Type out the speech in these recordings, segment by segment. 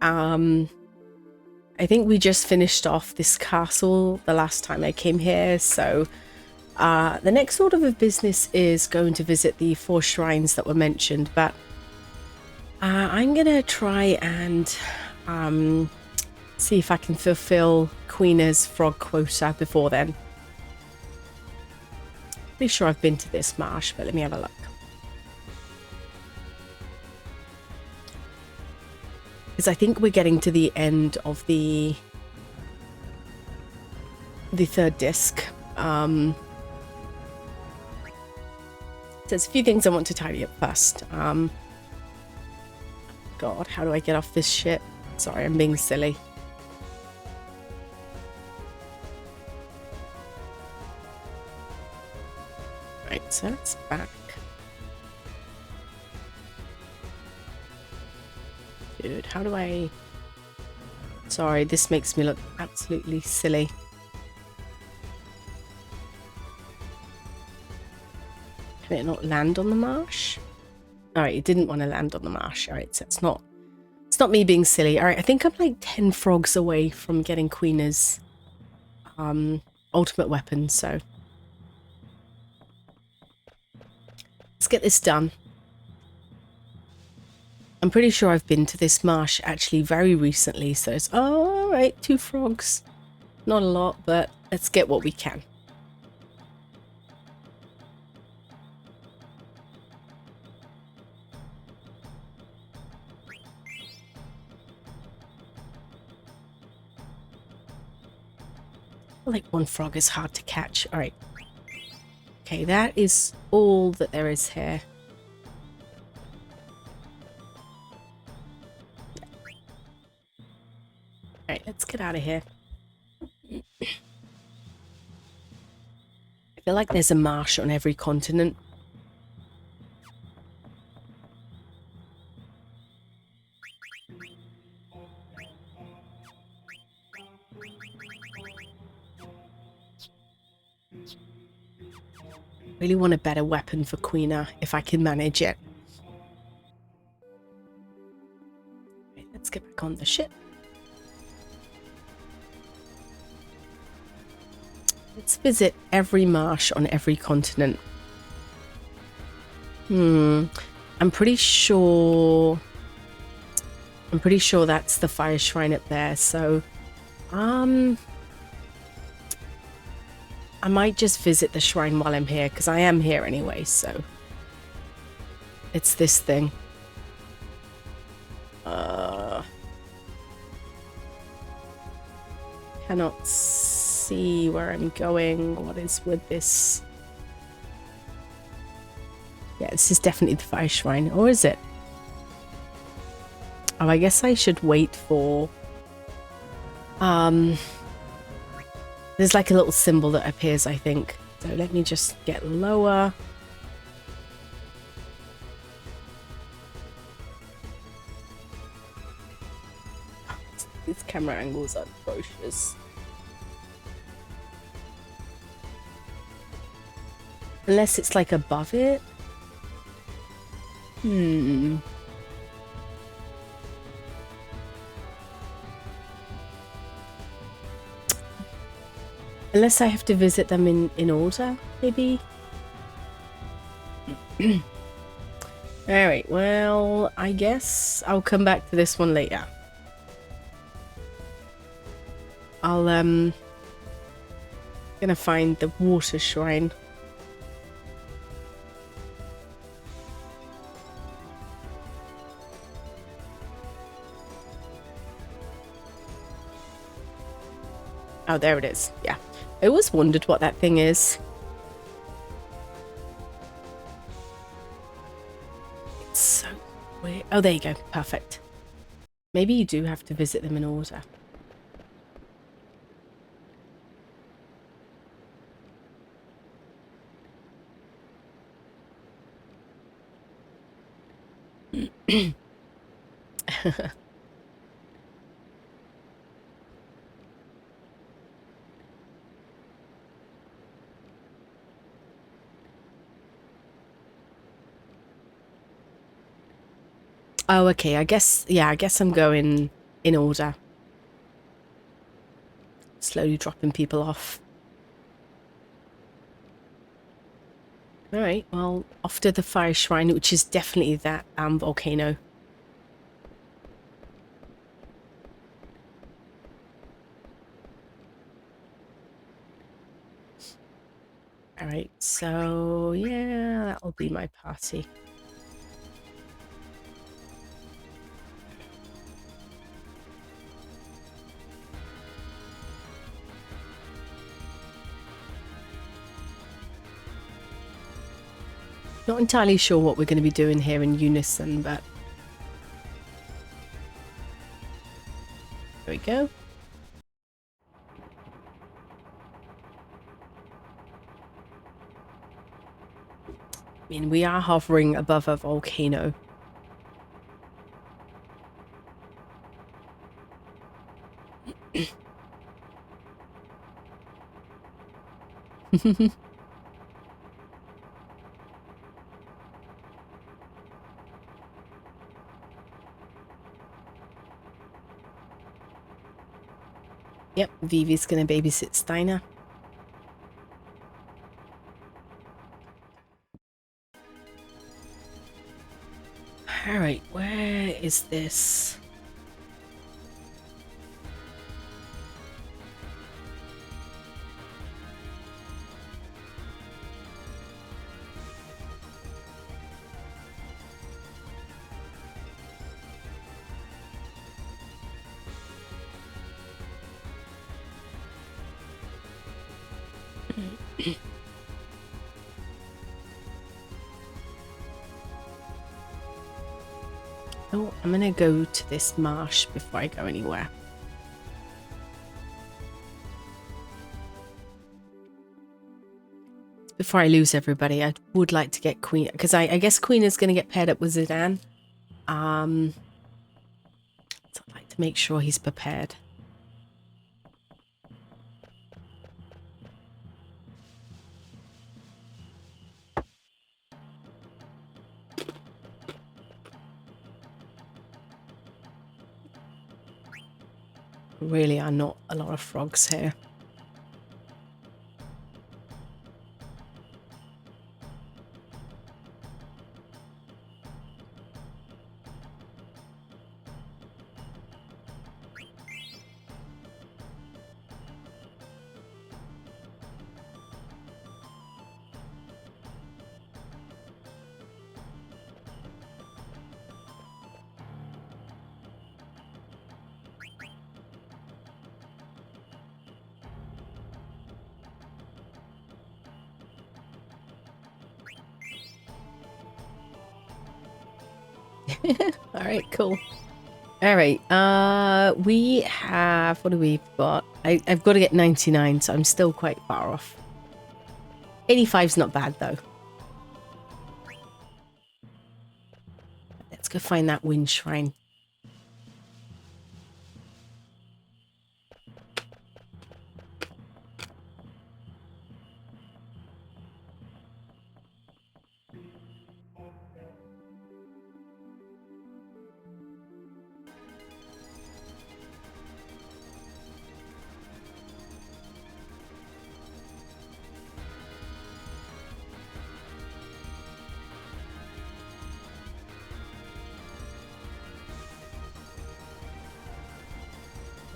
I think we just finished off this castle the last time I came here, so the next order of business is going to visit the 4 shrines that were mentioned, but I'm gonna try and see if I can fulfill Queena's frog quota before then. Pretty sure I've been to this marsh, but let me have a look. Because I think we're getting to the end of the 3rd disc. There's a few things I want to tidy up first. God, how do I get off this shit? Sorry, I'm being silly. Right, so that's back. Dude, how do I... Sorry, this makes me look absolutely silly. Can it not land on the marsh? Alright, it didn't want to land on the marsh. Alright, so it's not me being silly. Alright, I think I'm like 10 frogs away from getting Queena's ultimate weapon, so let's get this done. I'm pretty sure I've been to this marsh actually very recently, so it's alright, 2 frogs. Not a lot, but let's get what we can. Like 1 frog is hard to catch. Alright. Okay, that is all that there is here. Alright, let's get out of here. I feel like there's a marsh on every continent. Really want a better weapon for Queena if I can manage it. Right, let's get back on the ship. Let's visit every marsh on every continent. I'm pretty sure that's the fire shrine up there, so I might just visit the shrine while I'm here, because I am here anyway, so it's this thing. Cannot see where I'm going. What is with this? Yeah, this is definitely the fire shrine, or is it? Oh, I guess I should wait for... There's like a little symbol that appears, I think. So let me just get lower. These camera angles are atrocious. Unless it's like above it. Unless I have to visit them in order, maybe? Alright, well, I guess I'll come back to this one later. I'll, gonna find the water shrine. Oh, there it is. Yeah. I always wondered what that thing is. It's so weird. Oh, there you go. Perfect. Maybe you do have to visit them in order. Oh, okay. I guess, yeah, I guess I'm going in order. Slowly dropping people off. Alright, well, off to the fire shrine, which is definitely that volcano. Alright, so yeah, that'll be my party. Not entirely sure what we're going to be doing here in unison, but there we go. I mean, we are hovering above a volcano. Yep, Vivi's going to babysit Steiner. Alright, where is this? Oh, I'm gonna go to this marsh before I go anywhere. Before I lose everybody, I would like to get Queen, because I guess Queen is going to get paired up with Zidane. So I'd like to make sure he's prepared. Really are not a lot of frogs here. All right, cool. All right, we have, what do we got? I've got to get 99, so I'm still quite far off. 85's not bad, though. Let's go find that wind shrine.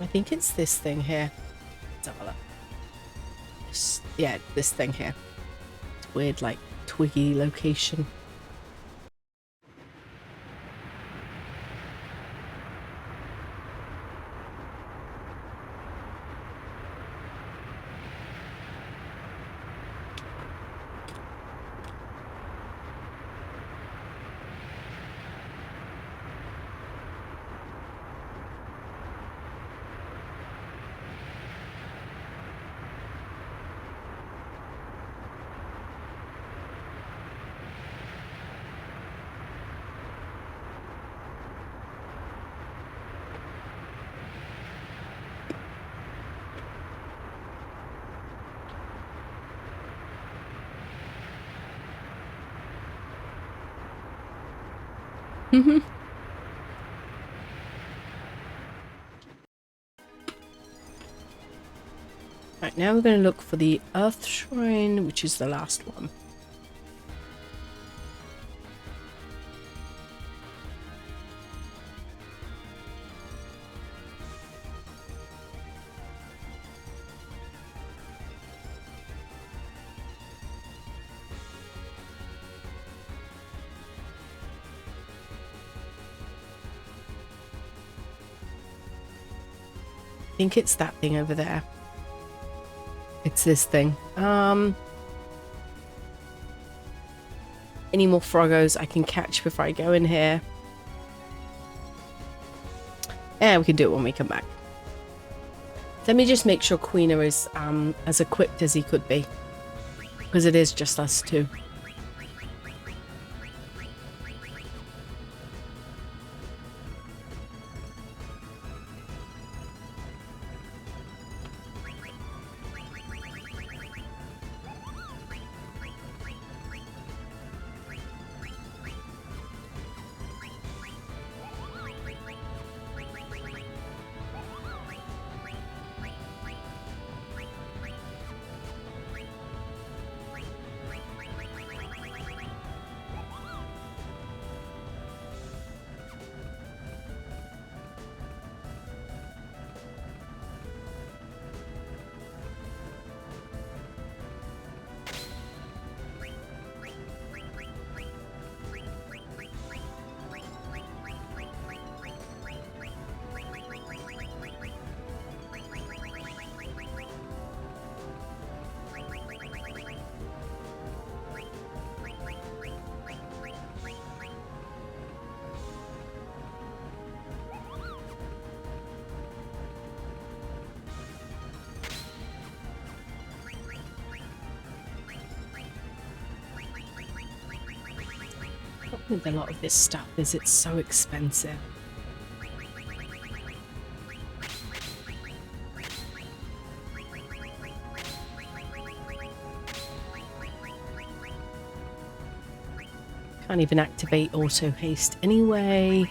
I think it's this thing here. Let's have a look. Yeah, this thing here. It's weird, like, twiggy location. Right, now we're going to look for the Earth Shrine, which is the last one. I think it's that thing over there. It's this thing. Any more Froggos I can catch before I go in here? Yeah, we can do it when we come back. Let me just make sure Queena is as equipped as he could be, because it is just us two. With a lot of this stuff is it's so expensive. Can't even activate auto haste anyway.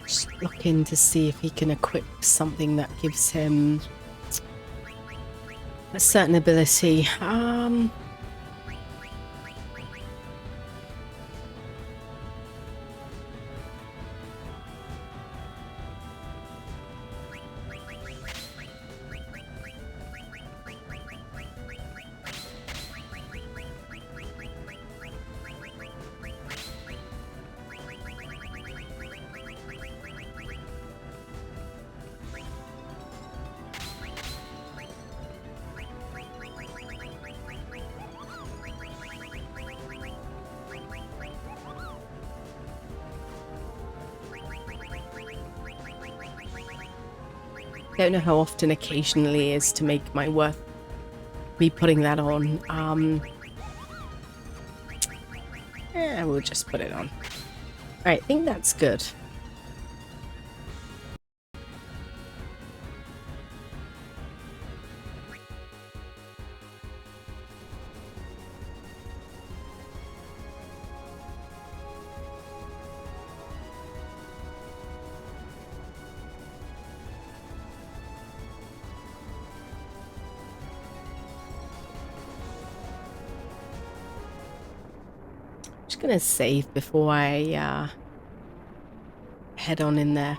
Just looking to see if he can equip something that gives him a certain ability. Don't know how often occasionally is to make my worth me putting that on. Yeah, we'll just put it on. Alright, I think that's good. Just gonna save before I head on in there.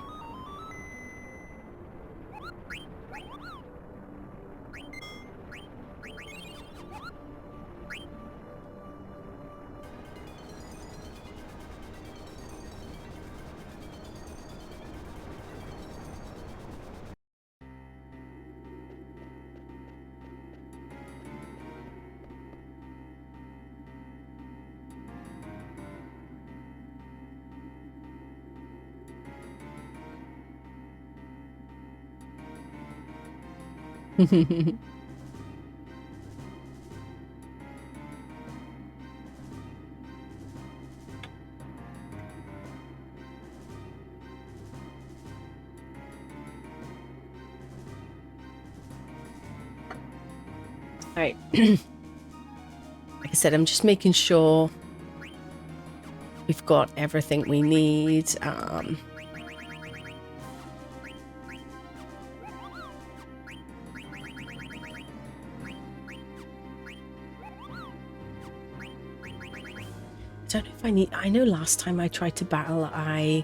Right. Like I said, I'm just making sure we've got everything we need. I don't know if I need... I know last time I tried to battle, I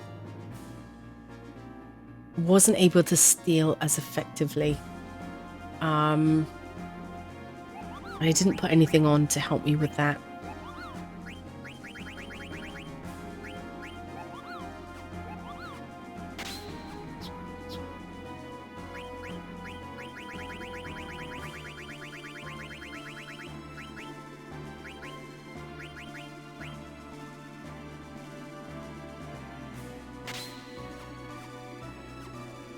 wasn't able to steal as effectively. I didn't put anything on to help me with that.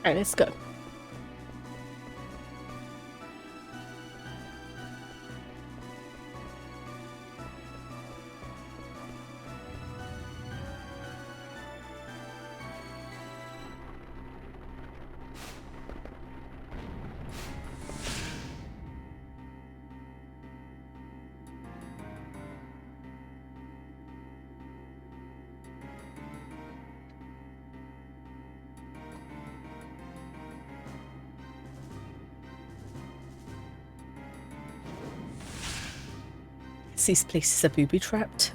All right, let's go. These places are booby-trapped.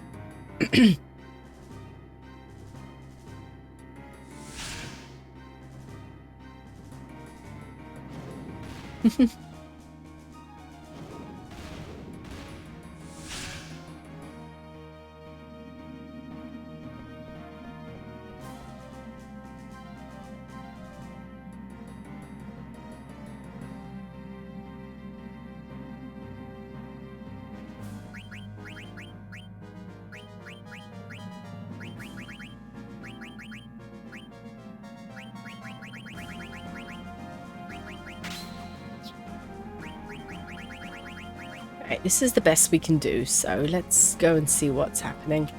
Right, this is the best we can do, so let's go and see what's happening.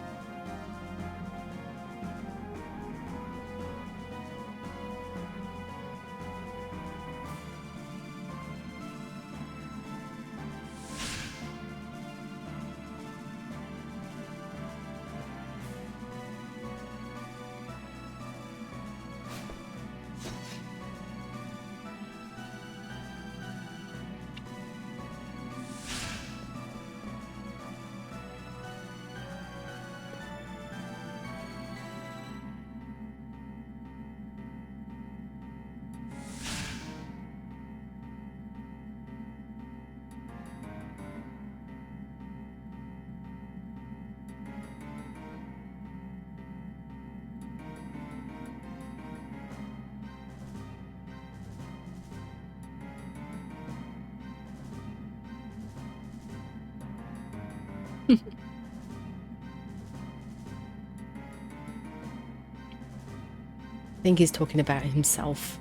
I think he's talking about himself.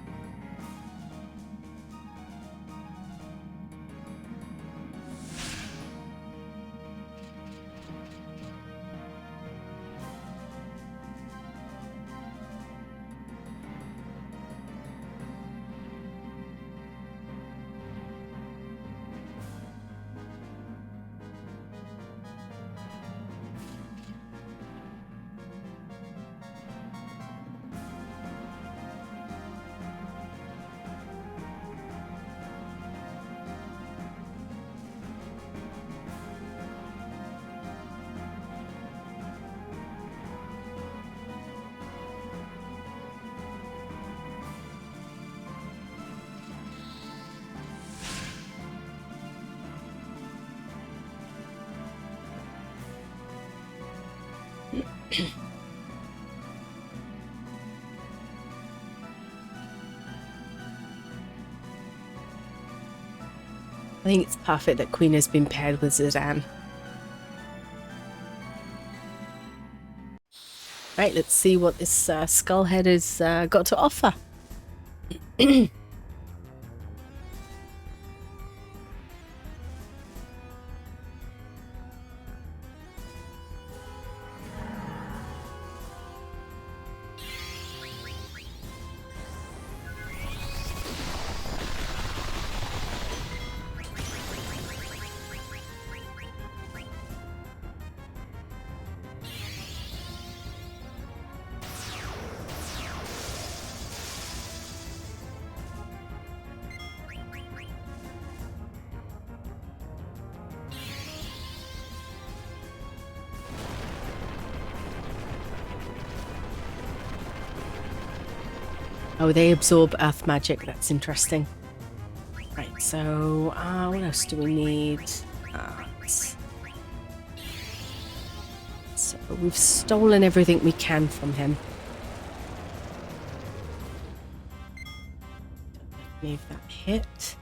I think it's perfect that Queen has been paired with Zidane. Right, let's see what this skullhead has got to offer. Oh, they absorb earth magic. That's interesting. Right, so what else do we need? So we've stolen everything we can from him. Don't know if that hit.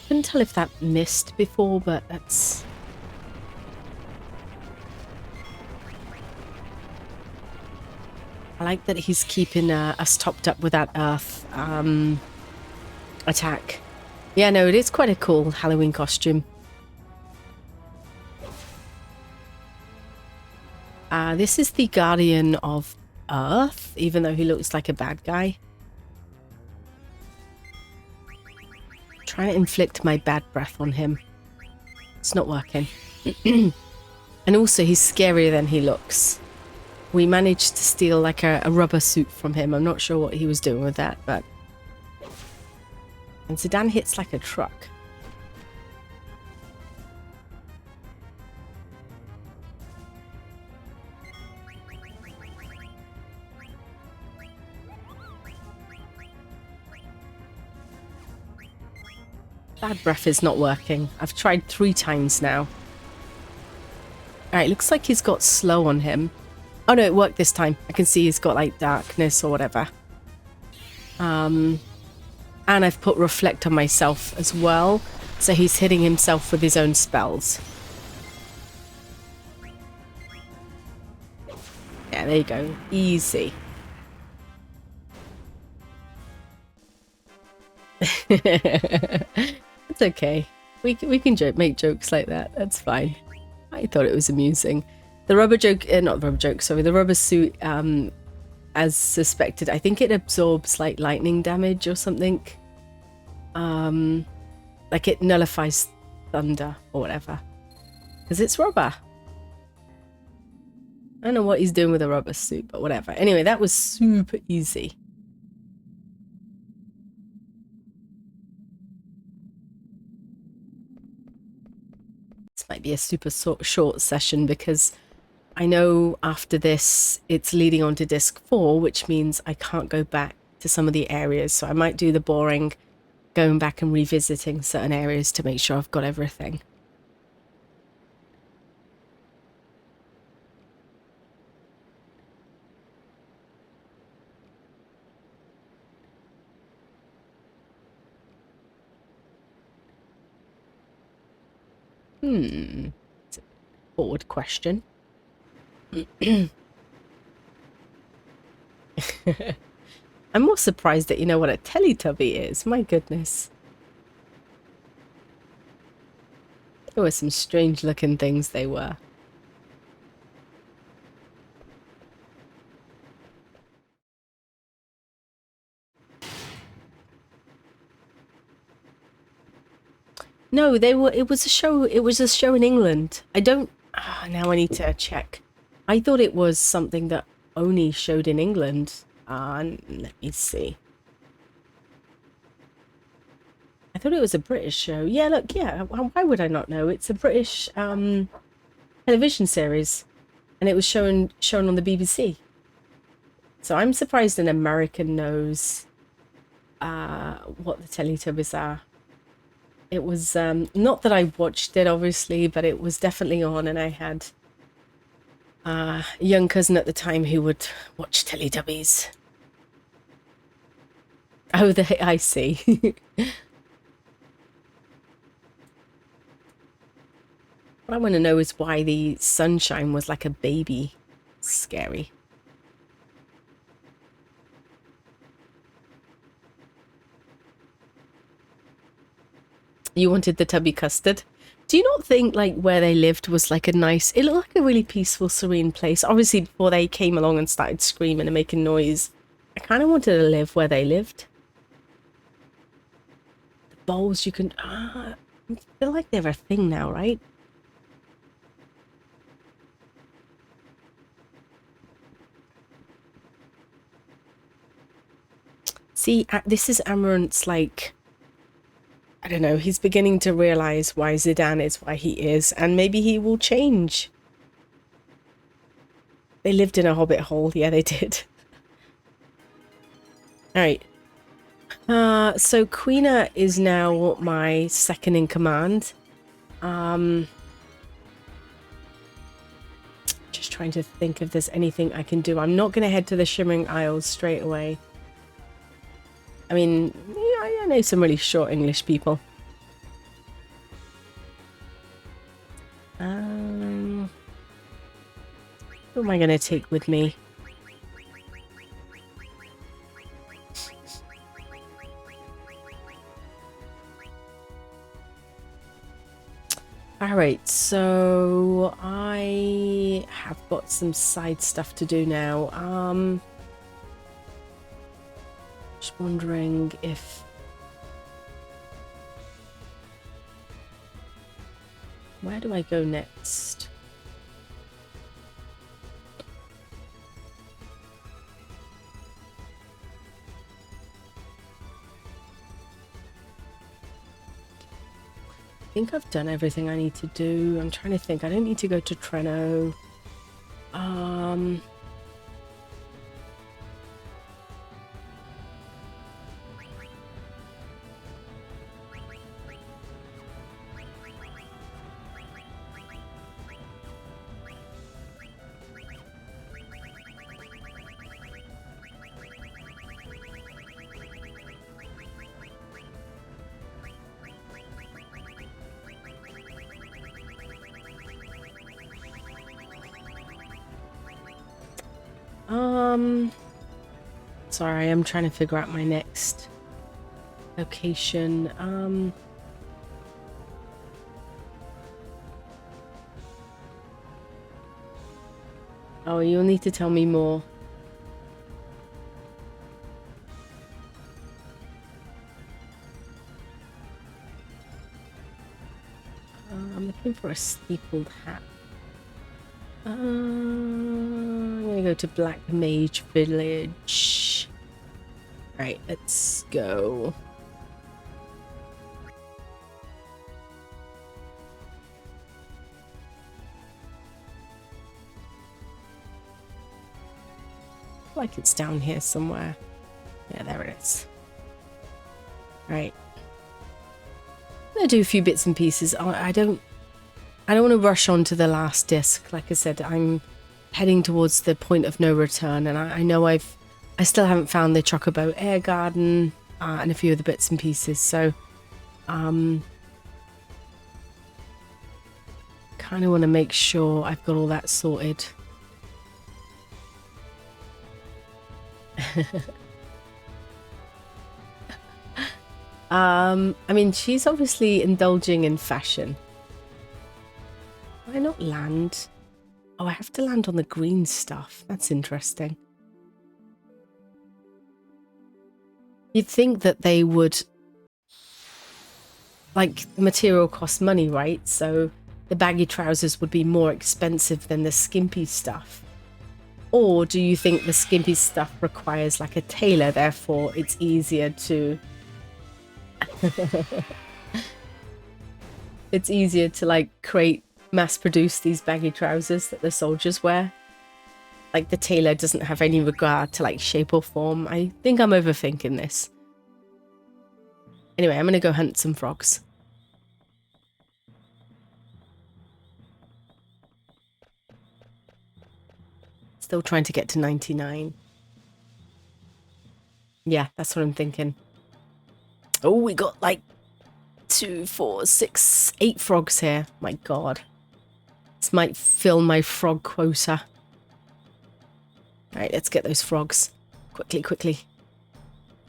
Couldn't tell if that missed before, but that's... I like that he's keeping us topped up with that earth attack. Yeah, no, it is quite a cool Halloween costume. This is the Guardian of Earth, even though he looks like a bad guy. Trying to inflict my bad breath on him. It's not working. And also, he's scarier than he looks. We managed to steal like a rubber suit from him. I'm not sure what he was doing with that, but... And Zidane hits like a truck. Bad breath is not working. I've tried 3 times now. Alright, looks like he's got slow on him. Oh no, it worked this time. I can see he's got like darkness or whatever. And I've put reflect on myself as well. So he's hitting himself with his own spells. Yeah, there you go. Easy. It's okay. We can make jokes like that. That's fine. I thought it was amusing. The rubber joke, not the rubber joke, sorry, the rubber suit, as suspected, I think it absorbs like lightning damage or something. Like it nullifies thunder or whatever. Because it's rubber. I don't know what he's doing with a rubber suit, but whatever. Anyway, that was super easy. This might be a super short session because I know after this it's leading on to disc 4, which means I can't go back to some of the areas. So I might do the boring going back and revisiting certain areas to make sure I've got everything. It's a forward question. I'm more surprised that you know what a Teletubby is. My goodness. There were some strange looking things they were. No, they were. It was a show. It was a show in England. I don't. Now I need to check. I thought it was something that only showed in England. Let me see. I thought it was a British show. Yeah, look. Yeah. Why would I not know? It's a British television series, and it was shown on the BBC. So I'm surprised an American knows what the Teletubbies are. It was, not that I watched it, obviously, but it was definitely on, and I had a young cousin at the time who would watch Teletubbies. Oh, I see. What I want to know is why the sunshine was like a baby. Scary. You wanted the tubby custard? Do you not think like where they lived was like a nice, it looked like a really peaceful, serene place? Obviously before they came along and started screaming and making noise, I kind of wanted to live where they lived. The bowls you can, I feel like they're a thing now, right? See, this is Amarant's, like, I don't know, he's beginning to realize why Zidane is why he is, and maybe he will change. They lived in a hobbit hole. Yeah, they did. All right. So Quina is now my second in command. Just trying to think if there's anything I can do. I'm not going to head to the Shimmering Isles straight away. I mean, yeah, I know some really short English people. Who am I going to take with me? Alright, so I have got some side stuff to do now. Just wondering if... Where do I go next? I think I've done everything I need to do. I'm trying to think. I don't need to go to Treno. Sorry, I'm trying to figure out my next location. Oh, you'll need to tell me more. I'm looking for a steepled hat. I'm gonna go to Black Mage Village. Right, let's go. Like it's down here somewhere. Yeah, there it is. Right. I'm gonna do a few bits and pieces. I don't want to rush on to the last disc. Like I said, I'm heading towards the point of no return, and I know I still haven't found the Chocobo Air Garden and a few other bits and pieces. So, kind of want to make sure I've got all that sorted. I mean, she's obviously indulging in fashion. Why not land? Oh, I have to land on the green stuff. That's interesting. You'd think that they would... Like, the material costs money, right? So the baggy trousers would be more expensive than the skimpy stuff. Or do you think the skimpy stuff requires, like, a tailor, therefore it's easier to... It's easier to, like, mass-produce these baggy trousers that the soldiers wear? Like, the tailor doesn't have any regard to, like, shape or form. I think I'm overthinking this. Anyway, I'm gonna go hunt some frogs. Still trying to get to 99. Yeah, that's what I'm thinking. Oh, we got, like, 2, 4, 6, 8 frogs here. My god. This might fill my frog quota. Alright, let's get those frogs. Quickly, quickly.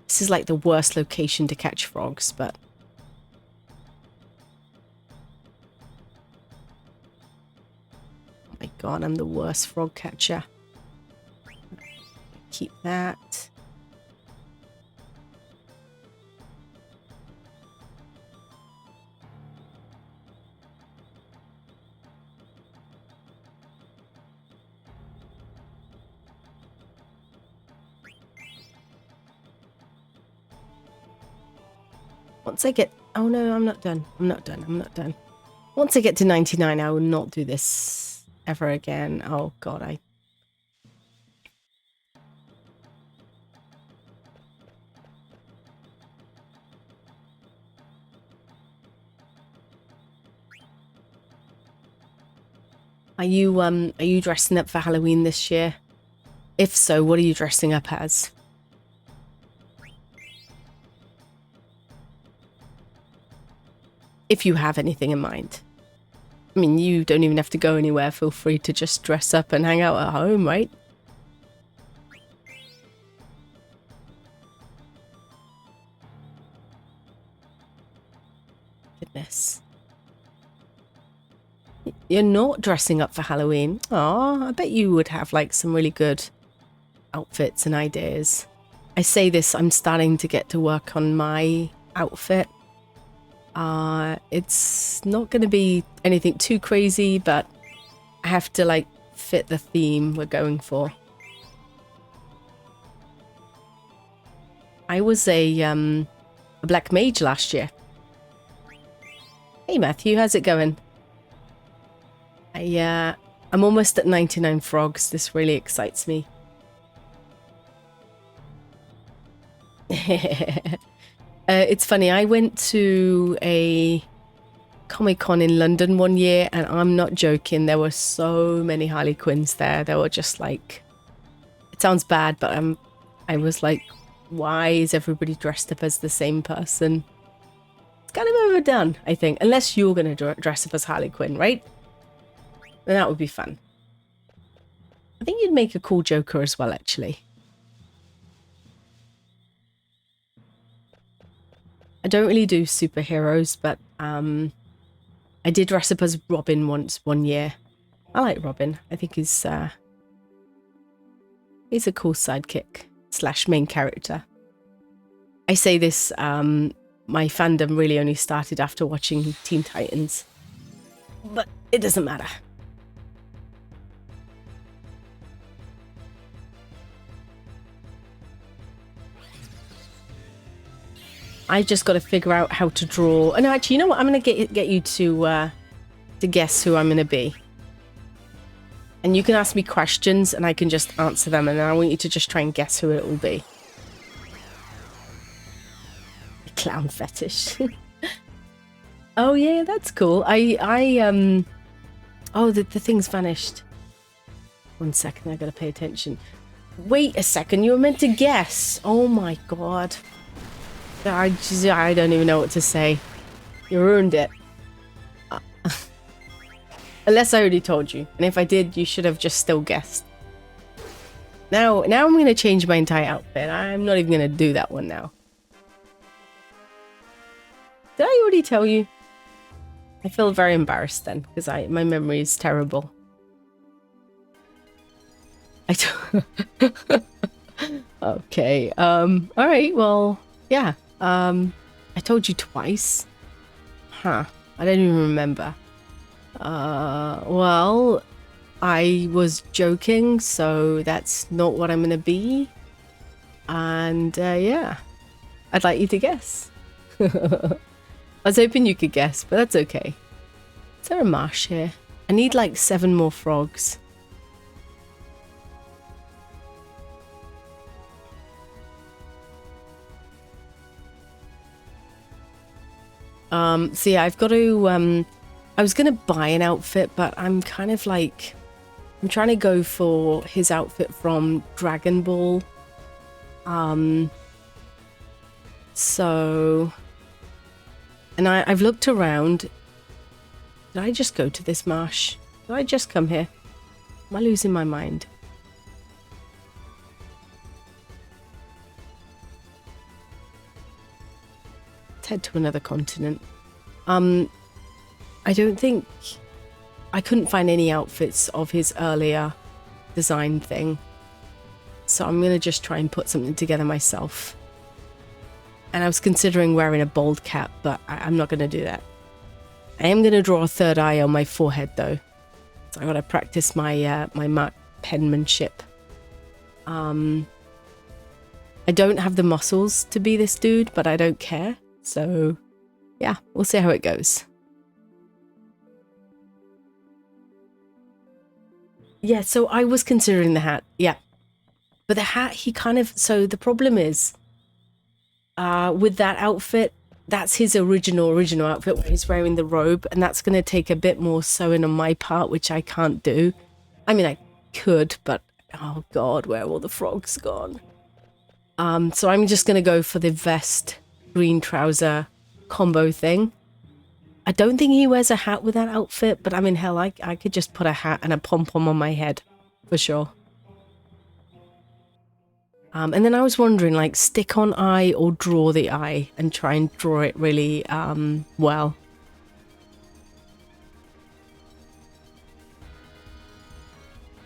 This is like the worst location to catch frogs, but... Oh my god, I'm the worst frog catcher. Keep that. Once I get... Oh no, I'm not done. I'm not done. I'm not done. Once I get to 99, I will not do this ever again. Oh god, Are you dressing up for Halloween this year? If so, what are you dressing up as? If you have anything in mind. I mean, you don't even have to go anywhere. Feel free to just dress up and hang out at home, right? Goodness. You're not dressing up for Halloween. Oh, I bet you would have like some really good outfits and ideas. I say this, I'm starting to get to work on my outfit. It's not going to be anything too crazy, but I have to like fit the theme we're going for. I was a black mage last year. Hey Matthew, how's it going? I'm almost at 99 frogs. This really excites me. It's funny, I went to a Comic-Con in London one year, and I'm not joking, there were so many Harley Quinns there. They were just like... It sounds bad, but I was like, why is everybody dressed up as the same person? It's kind of overdone, I think. Unless you're going to dress up as Harley Quinn, right? Then that would be fun. I think you'd make a cool Joker as well, actually. I don't really do superheroes, but I did dress up as Robin once, one year. I like Robin. I think he's a cool sidekick / main character. I say this, my fandom really only started after watching Teen Titans, but it doesn't matter. I just got to figure out how to draw. And actually, you know what? I'm going to get you to guess who I'm going to be. And you can ask me questions and I can just answer them. And then I want you to just try and guess who it will be. A clown fetish. Oh, yeah, that's cool. Oh, the thing's vanished. 1 second, I got to pay attention. Wait a second, you were meant to guess. Oh, my God. I don't even know what to say. You ruined it. Unless I already told you. And if I did, you should have just still guessed. Now I'm going to change my entire outfit. I'm not even going to do that one now. Did I already tell you? I feel very embarrassed then, because my memory is terrible. Okay. Alright, well, yeah. I told you twice. Huh. I don't even remember. Well, I was joking, so that's not what I'm gonna be. And, yeah. I'd like you to guess. I was hoping you could guess, but that's okay. Is there a marsh here? I need like 7 more frogs. So yeah, I've got to, I was going to buy an outfit, but I'm kind of like, I'm trying to go for his outfit from Dragon Ball. So, and I've looked around. Did I just go to this marsh? Did I just come here? Am I losing my mind? Let's head to another continent. I don't think... I couldn't find any outfits of his earlier design thing. So I'm going to just try and put something together myself. And I was considering wearing a bald cap, but I'm not going to do that. I am going to draw a third eye on my forehead, though. So I got to practice my my mark penmanship. I don't have the muscles to be this dude, but I don't care. So yeah, we'll see how it goes. Yeah, so I was considering the hat. Yeah. But the hat, he kind of... So the problem is, with that outfit, that's his original outfit where he's wearing the robe. And that's going to take a bit more sewing on my part, which I can't do. I mean, I could, but... Oh, God, where are all the frogs gone? So I'm just going to go for the vest, green trouser combo thing. I don't think he wears a hat with that outfit, but I mean, hell, I could just put a hat and a pom-pom on my head, for sure. And then I was wondering, like, stick on eye or draw the eye and try and draw it really well.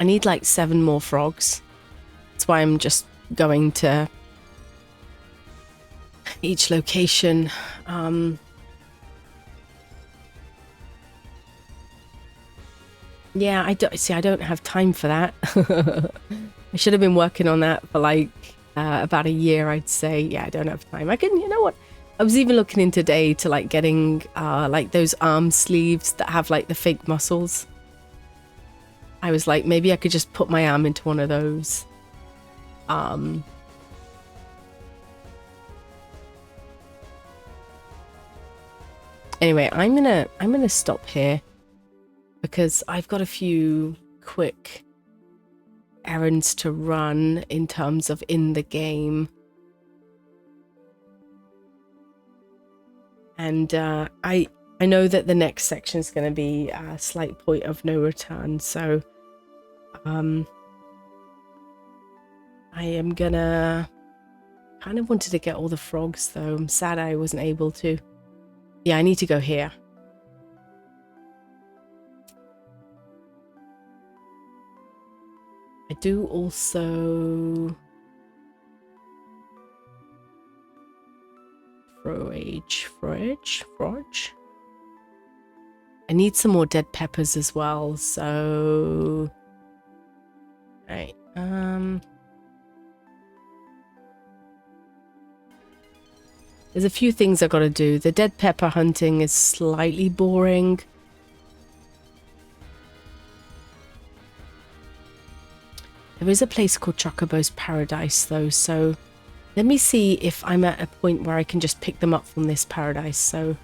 I need like 7 more frogs. That's why I'm just going to each location. Yeah, I don't have time for that. I should have been working on that for like about a year, I'd say. Yeah, I don't have time. You know what? I was even looking in today to like getting like those arm sleeves that have like the fake muscles. I was like, maybe I could just put my arm into one of those. Anyway, I'm gonna stop here because I've got a few quick errands to run in terms of in the game. And I know that the next section is going to be a slight point of no return, so I am gonna... Kind of wanted to get all the frogs though. I'm sad I wasn't able to. Yeah, I need to go here. I do also... Forage. I need some more dead peppers as well, so... Right, there's a few things I've got to do. The dead pepper hunting is slightly boring. There is a place called Chocobo's Paradise though, so let me see if I'm at a point where I can just pick them up from this paradise. So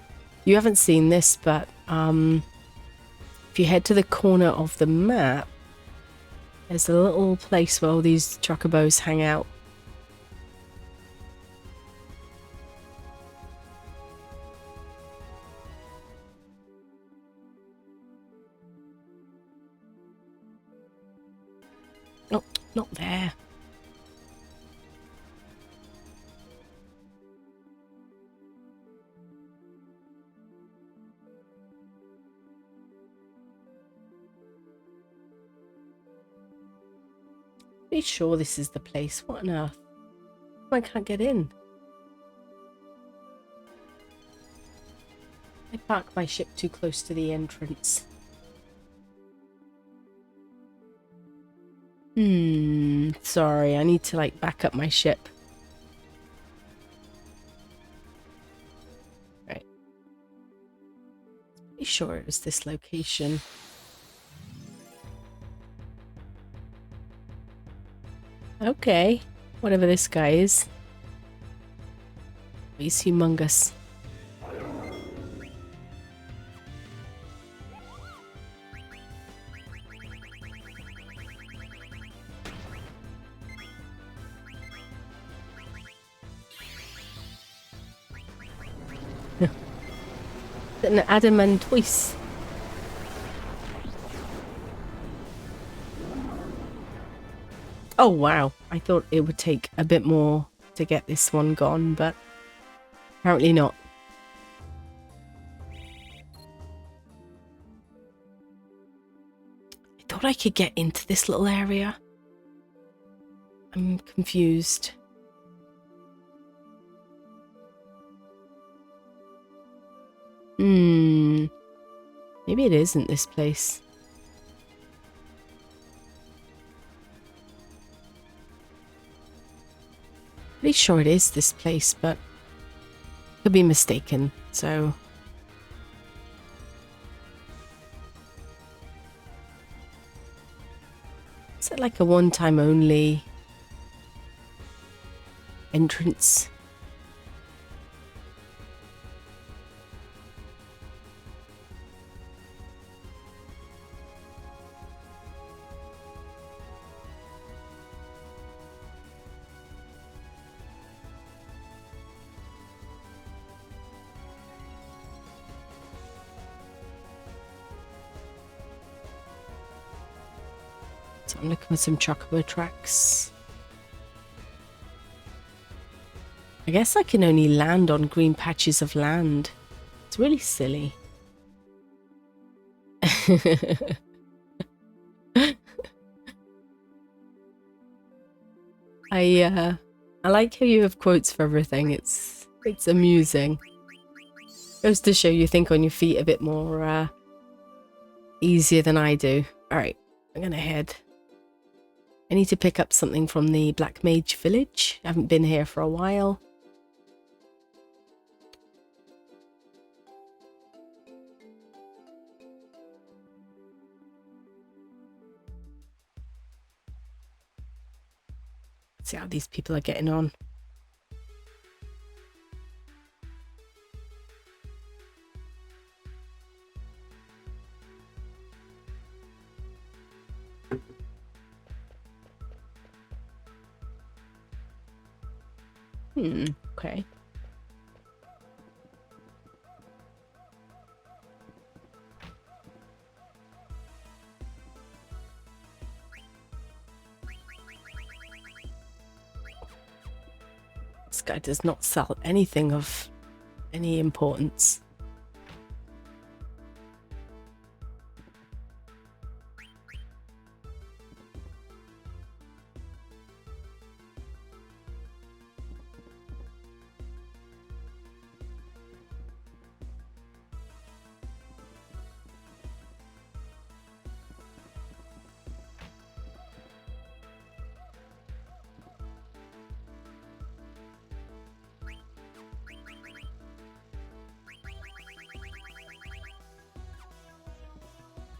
you haven't seen this, but if you head to the corner of the map, there's a little place where all these chocobos hang out. Oh, not there. Pretty sure this is the place. What on earth? I can't get in. I parked my ship too close to the entrance. Sorry, I need to like back up my ship. Right. Pretty sure it was this location. Okay, whatever this guy is. He's humongous. An adamantoise. Oh wow, I thought it would take a bit more to get this one gone, but apparently not. I thought I could get into this little area. I'm confused. Maybe it isn't this place. Pretty sure it is this place, but Could be mistaken, so... Is it like a one-time only entrance? So I'm looking for some chocobo tracks. I guess I can only land on green patches of land. It's really silly. I like how you have quotes for everything. It's amusing. Goes to show you think on your feet a bit more easier than I do. Alright, I'm gonna head. I need to pick up something from the Black Mage village. I haven't been here for a while. Let's see how these people are getting on. Okay. This guy does not sell anything of any importance.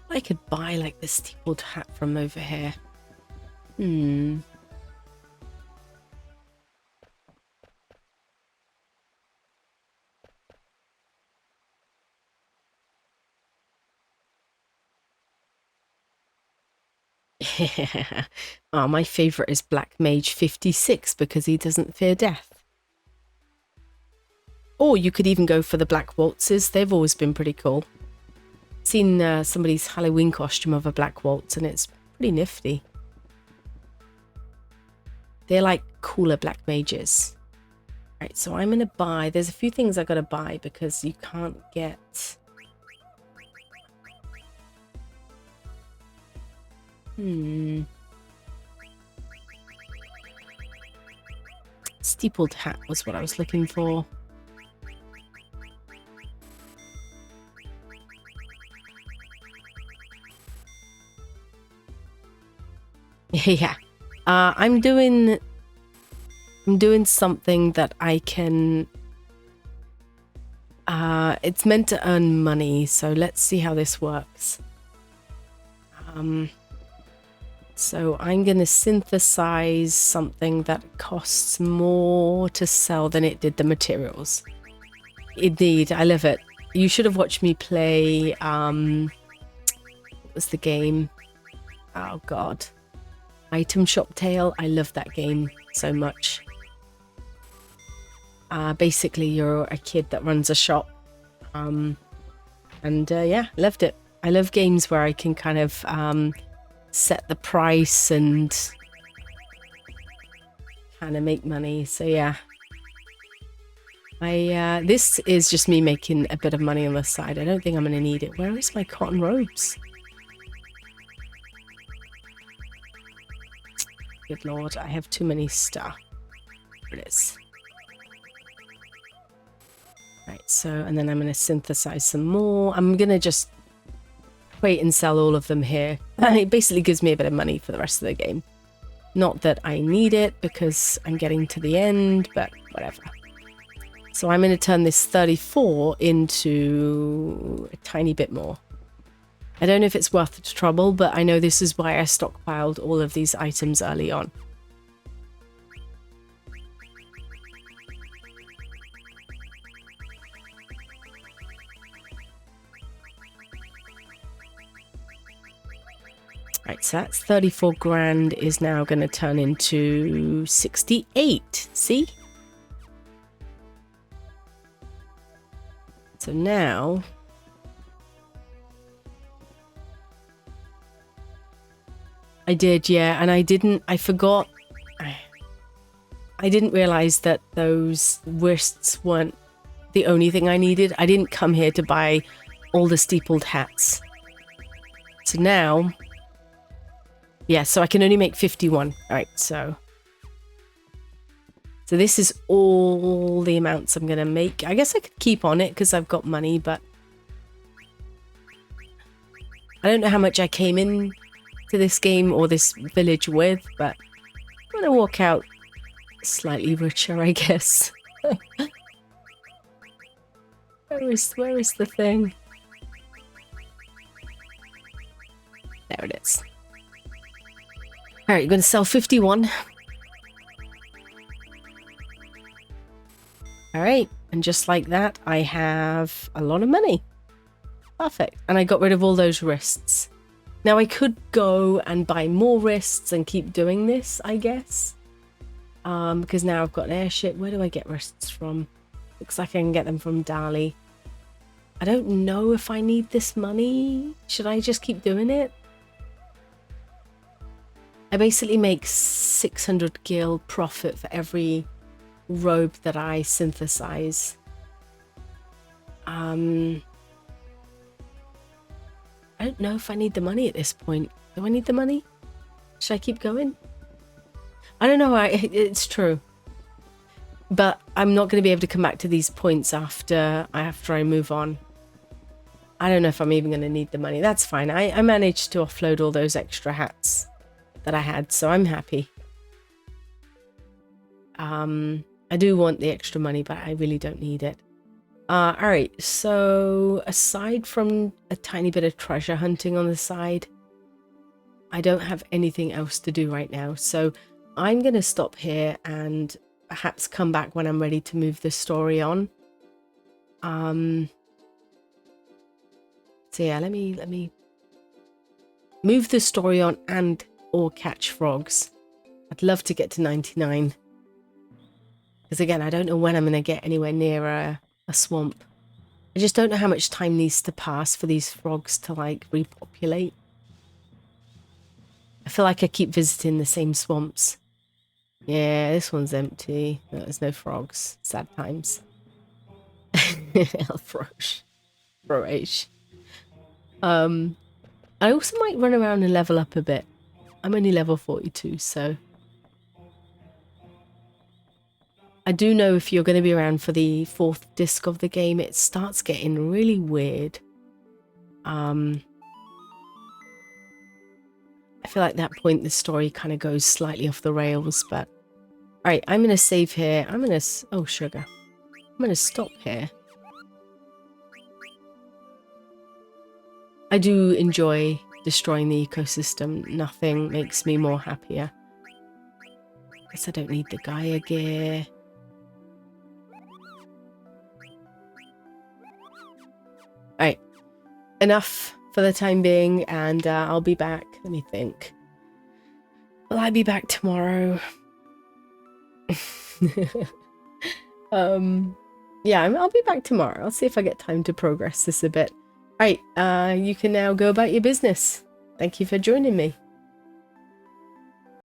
I could buy like the steepled hat from over here. Oh, my favourite is Black Mage 56 because he doesn't fear death. Or you could even go for the Black Waltzes. They've always been pretty cool. Seen somebody's Halloween costume of a Black Waltz and it's pretty nifty. They're like cooler Black Mages. Right, so I'm going to buy... There's a few things I got to buy because you can't get... Steepled hat was what I was looking for. Yeah. I'm doing something that I can... it's meant to earn money, so let's see how this works. So I'm going to synthesize something that costs more to sell than it did the materials. Indeed, I love it. You should have watched me play, what was the game? Oh god. Item Shop Tale. I love that game so much. Basically, you're a kid that runs a shop. Yeah, loved it. I love games where I can kind of set the price and kind of make money. So yeah. This is just me making a bit of money on the side. I don't think I'm going to need it. Where is my cotton robes? Good lord, I have too many stuff. There it is. Right, so, and then I'm going to synthesize some more. I'm going to just wait and sell all of them here. And it basically gives me a bit of money for the rest of the game. Not that I need it because I'm getting to the end, but whatever. So I'm going to turn this 34 into a tiny bit more. I don't know if it's worth the trouble, but I know this is why I stockpiled all of these items early on. Right, so that's 34 grand is now going to turn into 68. See? So now I did, yeah, and I forgot. I didn't realize that those wrists weren't the only thing I needed. I didn't come here to buy all the steepled hats. So now, yeah, so I can only make 51. All right, so this is all the amounts I'm going to make. I guess I could keep on it because I've got money, but I don't know how much I came in to this game or this village with, but I'm going to walk out slightly richer, I guess. Where is the thing? There it is. All right, you're going to sell 51. All right, and just like that, I have a lot of money. Perfect. And I got rid of all those wrists. Now I could go and buy more wrists and keep doing this, I guess. Because now I've got an airship. Where do I get wrists from? Looks like I can get them from Dali. I don't know if I need this money. Should I just keep doing it? I basically make 600 gil profit for every robe that I synthesize. I don't know if I need the money at this point. Do I need the money? Should I keep going? I don't know. It's true. But I'm not going to be able to come back to these points after I move on. I don't know if I'm even going to need the money. That's fine. I managed to offload all those extra hats that I had, so I'm happy. I do want the extra money, but I really don't need it. All right, so aside from a tiny bit of treasure hunting on the side, I don't have anything else to do right now. So I'm going to stop here and perhaps come back when I'm ready to move the story on. So yeah, let me move the story on and or catch frogs. I'd love to get to 99. Because again, I don't know when I'm going to get anywhere near a swamp. I just don't know how much time needs to pass for these frogs to like repopulate. I feel like I keep visiting the same swamps. Yeah, this one's empty. No, there's no frogs. Sad times. Elfrosh. Froage. I also might run around and level up a bit. I'm only level 42, so I do know if you're going to be around for the 4th disc of the game, it starts getting really weird. I feel like that point the story kind of goes slightly off the rails, but all right, I'm going to save here. I'm going to, oh, sugar. I'm going to stop here. I do enjoy destroying the ecosystem. Nothing makes me more happier. Guess I don't need the Gaia gear. Alright, enough for the time being, and I'll be back. Let me think. Will I be back tomorrow? Yeah, I'll be back tomorrow. I'll see if I get time to progress this a bit. Alright, you can now go about your business. Thank you for joining me.